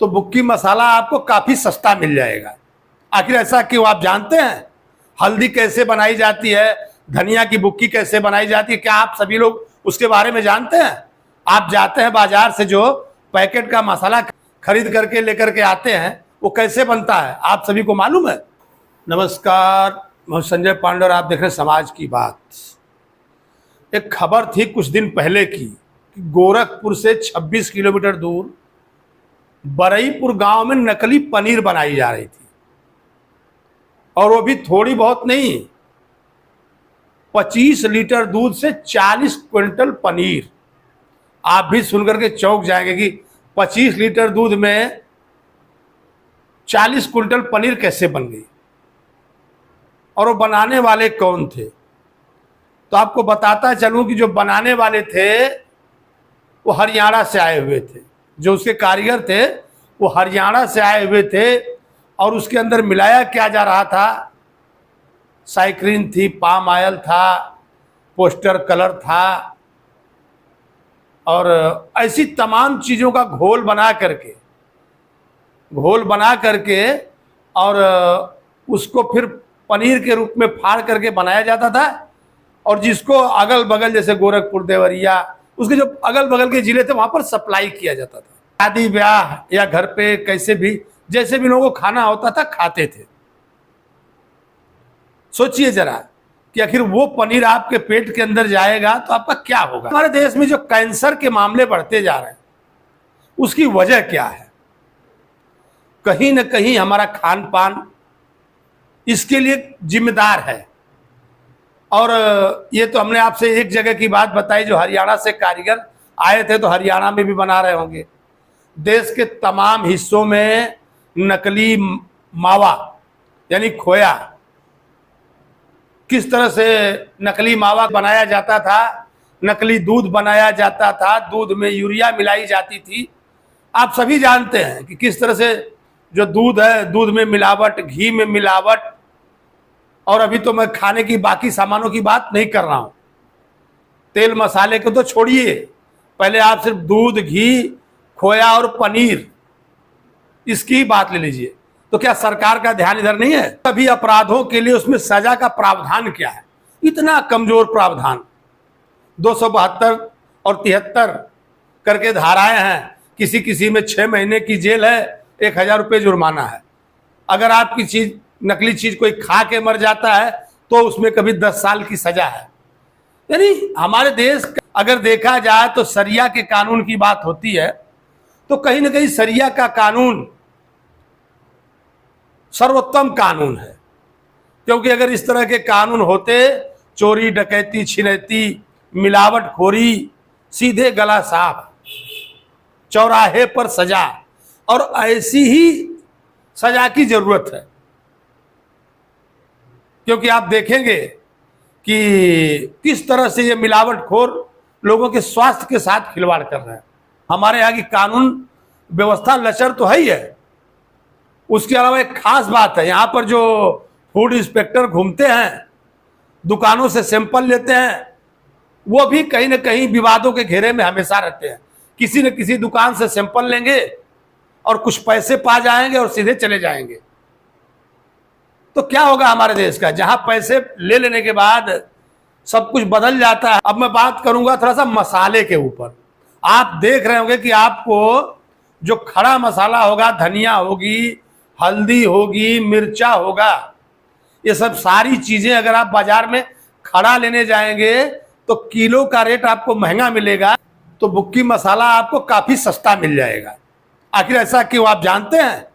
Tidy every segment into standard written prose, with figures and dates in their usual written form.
तो बुक्की मसाला आपको काफ़ी सस्ता मिल जाएगा। आखिर ऐसा क्यों, आप जानते हैं हल्दी कैसे बनाई जाती है, धनिया की बुक्की कैसे बनाई जाती है? क्या आप सभी लोग उसके बारे में जानते हैं? आप जाते हैं बाजार से जो पैकेट का मसाला खरीद करके लेकर के आते हैं, वो कैसे बनता है आप सभी को मालूम है? नमस्कार, मैं संजय पांडे और आप देख रहे हैं समाज की बात। एक खबर थी कुछ दिन पहले की, गोरखपुर से 26 किलोमीटर दूर बरईपुर गांव में नकली पनीर बनाई जा रही थी, और वो भी थोड़ी बहुत नहीं, 25 लीटर दूध से 40 क्विंटल पनीर। आप भी सुनकर के चौंक जाएंगे कि 25 लीटर दूध में 40 क्विंटल पनीर कैसे बन गई, और वो बनाने वाले कौन थे? तो आपको बताता चलूं कि जो बनाने वाले थे वो हरियाणा से आए हुए थे। जो उसके कारीगर थे वो हरियाणा से आए हुए थे, और उसके अंदर मिलाया क्या जा रहा था? साइक्रीन थी, पाम ऑयल था, पोस्टर कलर था, और ऐसी तमाम चीज़ों का घोल बना करके और उसको फिर पनीर के रूप में फाड़ करके बनाया जाता था। और जिसको अगल बगल जैसे गोरखपुर, देवरिया, उसके जो अगल बगल के जिले थे वहां पर सप्लाई किया जाता था। शादी ब्याह या घर पे कैसे भी, जैसे भी लोगों को खाना होता था खाते थे। सोचिए जरा कि आखिर वो पनीर आपके पेट के अंदर जाएगा तो आपका क्या होगा? हमारे देश में जो कैंसर के मामले बढ़ते जा रहे हैं उसकी वजह क्या है? कहीं ना कहीं हमारा खान पान इसके लिए जिम्मेदार है। और ये तो हमने आपसे एक जगह की बात बताई, जो हरियाणा से कारीगर आए थे, तो हरियाणा में भी बना रहे होंगे। देश के तमाम हिस्सों में नकली मावा यानी खोया, किस तरह से नकली मावा बनाया जाता था, नकली दूध बनाया जाता था, दूध में यूरिया मिलाई जाती थी। आप सभी जानते हैं कि किस तरह से जो दूध है, दूध में मिलावट, घी में मिलावट, और अभी तो मैं खाने की बाकी सामानों की बात नहीं कर रहा हूं, तेल मसाले को तो छोड़िए, पहले आप सिर्फ दूध, घी, खोया और पनीर, इसकी बात ले लीजिए। तो क्या सरकार का ध्यान इधर नहीं है? सभी अपराधों के लिए उसमें सजा का प्रावधान क्या है? इतना कमजोर प्रावधान, 272 और 73 करके धाराएं हैं। किसी किसी में 6 महीने की जेल है, 1000 रुपये जुर्माना है। अगर आपकी चीज, नकली चीज कोई खा के मर जाता है तो उसमें कभी 10 साल की सजा है। यानी हमारे देश अगर देखा जाए तो शरिया के कानून की बात होती है, तो कहीं ना कहीं शरिया का कानून सर्वोत्तम कानून है। क्योंकि अगर इस तरह के कानून होते, चोरी, डकैती, छिनैती, मिलावटखोरी, सीधे गला साफ, चौराहे पर सजा, और ऐसी ही सजा की जरूरत है। क्योंकि आप देखेंगे कि किस तरह से ये मिलावटखोर लोगों के स्वास्थ्य के साथ खिलवाड़ कर रहे हैं। हमारे यहाँ की कानून व्यवस्था लचर तो है ही है, उसके अलावा एक खास बात है, यहाँ पर जो फूड इंस्पेक्टर घूमते हैं, दुकानों से सैंपल लेते हैं, वो भी कहीं ना कहीं विवादों के घेरे में हमेशा रहते हैं। किसी न किसी दुकान से सैंपल लेंगे और कुछ पैसे पा जाएंगे और सीधे चले जाएंगे। तो क्या होगा हमारे देश का, जहां पैसे ले लेने के बाद सब कुछ बदल जाता है। अब मैं बात करूंगा थोड़ा सा मसाले के ऊपर। आप देख रहे होंगे कि आपको जो खड़ा मसाला होगा, धनिया होगी, हल्दी होगी, मिर्चा होगा, ये सब सारी चीजें अगर आप बाजार में खड़ा लेने जाएंगे तो किलो का रेट आपको महंगा मिलेगा, तो बुक्की मसाला आपको काफी सस्ता मिल जाएगा। आखिर ऐसा क्यों, आप जानते हैं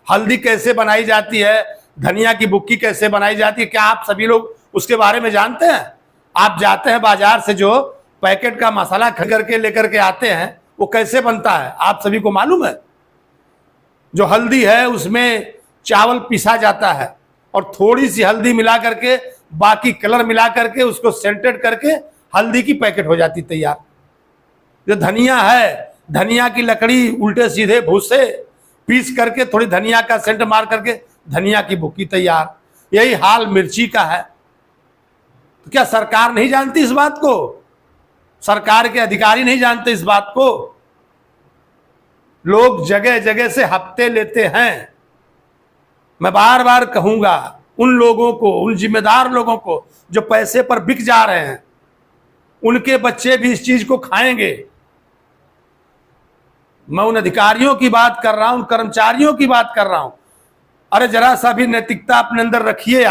हल्दी कैसे बनाई जाती है, धनिया की बुक्की कैसे बनाई जाती है? क्या आप सभी लोग उसके बारे में जानते हैं? आप जाते हैं बाजार से जो पैकेट का मसाला खरीद करके लेकर के आते हैं, वो कैसे बनता है आप सभी को मालूम है? जो हल्दी है उसमें चावल पिसा जाता है, और थोड़ी सी हल्दी मिला करके, बाकी कलर मिला करके, उसको सेंटेड करके हल्दी की पैकेट हो जाती तैयार। जो धनिया है, धनिया की लकड़ी उल्टे सीधे भूसे पीस करके, थोड़ी धनिया का सेंट मार करके धनिया की बुक्की तैयार। यही हाल मिर्ची का है। तो क्या सरकार नहीं जानती इस बात को? सरकार के अधिकारी नहीं जानते इस बात को? लोग जगह जगह से हफ्ते लेते हैं। मैं बार बार कहूंगा उन लोगों को, उन जिम्मेदार लोगों को जो पैसे पर बिक जा रहे हैं, उनके बच्चे भी इस चीज को खाएंगे। मैं उन अधिकारियों की बात कर रहा हूं, उन कर्मचारियों की बात कर रहा हूं। अरे जरा सा भी नैतिकता अपने अंदर रखिए।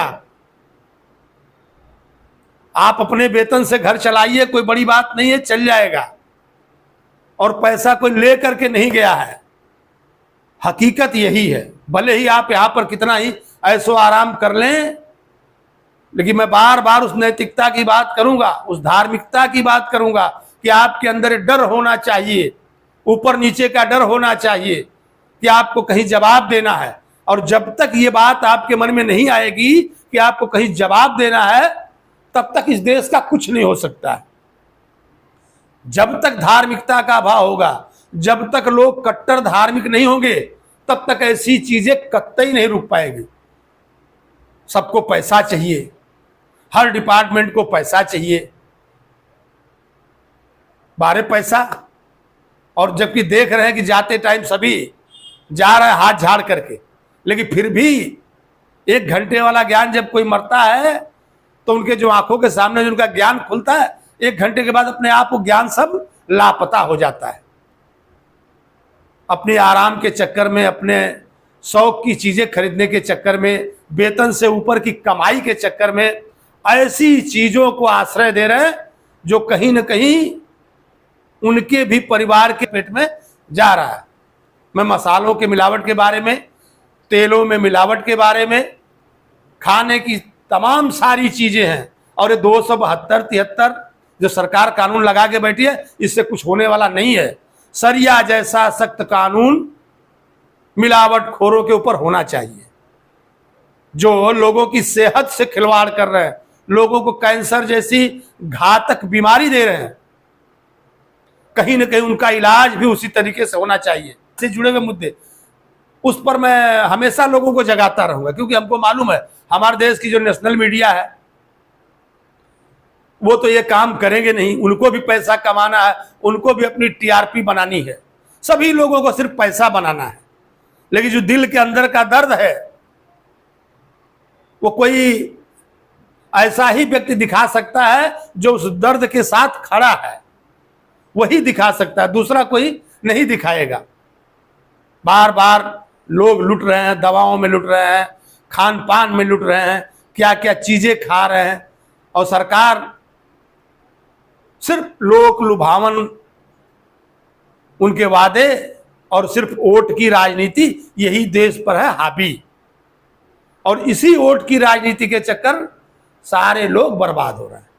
आप अपने वेतन से घर चलाइए, कोई बड़ी बात नहीं है, चल जाएगा। और पैसा कोई ले करके नहीं गया है, हकीकत यही है। भले ही आप यहां पर कितना ही ऐसो आराम कर लें, लेकिन मैं बार बार उस नैतिकता की बात करूंगा, उस धार्मिकता की बात करूंगा कि आपके अंदर डर होना चाहिए, ऊपर नीचे का डर होना चाहिए कि आपको कहीं जवाब देना है। और जब तक ये बात आपके मन में नहीं आएगी कि आपको कहीं जवाब देना है, तब तक इस देश का कुछ नहीं हो सकता है। जब तक धार्मिकता का अभाव होगा, जब तक लोग कट्टर धार्मिक नहीं होंगे, तब तक ऐसी चीजें कतई नहीं रुक पाएगी। सबको पैसा चाहिए, हर डिपार्टमेंट को पैसा चाहिए, बारे पैसा। और जबकि देख रहे हैं कि जाते टाइम सभी जा रहे हैं हाथ झाड़ करके, लेकिन फिर भी 1 घंटे वाला ज्ञान जब कोई मरता है तो उनके जो आंखों के सामने जो उनका ज्ञान खुलता है, 1 घंटे के बाद अपने आप वो ज्ञान सब लापता हो जाता है। अपने आराम के चक्कर में, अपने शौक की चीजें खरीदने के चक्कर में, वेतन से ऊपर की कमाई के चक्कर में ऐसी चीजों को आश्रय दे रहे हैं जो कहीं न कहीं उनके भी परिवार के पेट में जा रहा है। मैं मसालों के मिलावट के बारे में, तेलों में मिलावट के बारे में, खाने की तमाम सारी चीजें हैं। और ये 272-73 जो सरकार कानून लगा के बैठी है, इससे कुछ होने वाला नहीं है। सरिया जैसा सख्त कानून मिलावटखोरों के ऊपर होना चाहिए, जो लोगों की सेहत से खिलवाड़ कर रहे हैं, लोगों को कैंसर जैसी घातक बीमारी दे रहे हैं। कहीं ना कहीं उनका इलाज भी उसी तरीके से होना चाहिए। से जुड़े हुए मुद्दे, उस पर मैं हमेशा लोगों को जगाता रहूंगा, क्योंकि हमको मालूम है हमारे देश की जो नेशनल मीडिया है वो तो ये काम करेंगे नहीं। उनको भी पैसा कमाना है, उनको भी अपनी टीआरपी बनानी है, सभी लोगों को सिर्फ पैसा बनाना है। लेकिन जो दिल के अंदर का दर्द है, वो कोई ऐसा ही व्यक्ति दिखा सकता है जो उस दर्द के साथ खड़ा है, वही दिखा सकता है, दूसरा कोई नहीं दिखाएगा। बार बार लोग लुट रहे हैं, दवाओं में लुट रहे हैं, खान पान में लुट रहे हैं, क्या क्या चीजें खा रहे हैं, और सरकार सिर्फ लोक लुभावन उनके वादे और सिर्फ वोट की राजनीति, यही देश पर है हावी। और इसी वोट की राजनीति के चक्कर सारे लोग बर्बाद हो रहे हैं।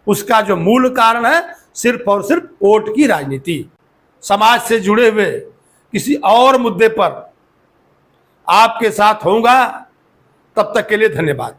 उसका जो मूल कारण है सिर्फ और सिर्फ वोट की राजनीति। समाज से जुड़े हुए किसी और मुद्दे पर आपके साथ होऊंगा। तब तक के लिए धन्यवाद।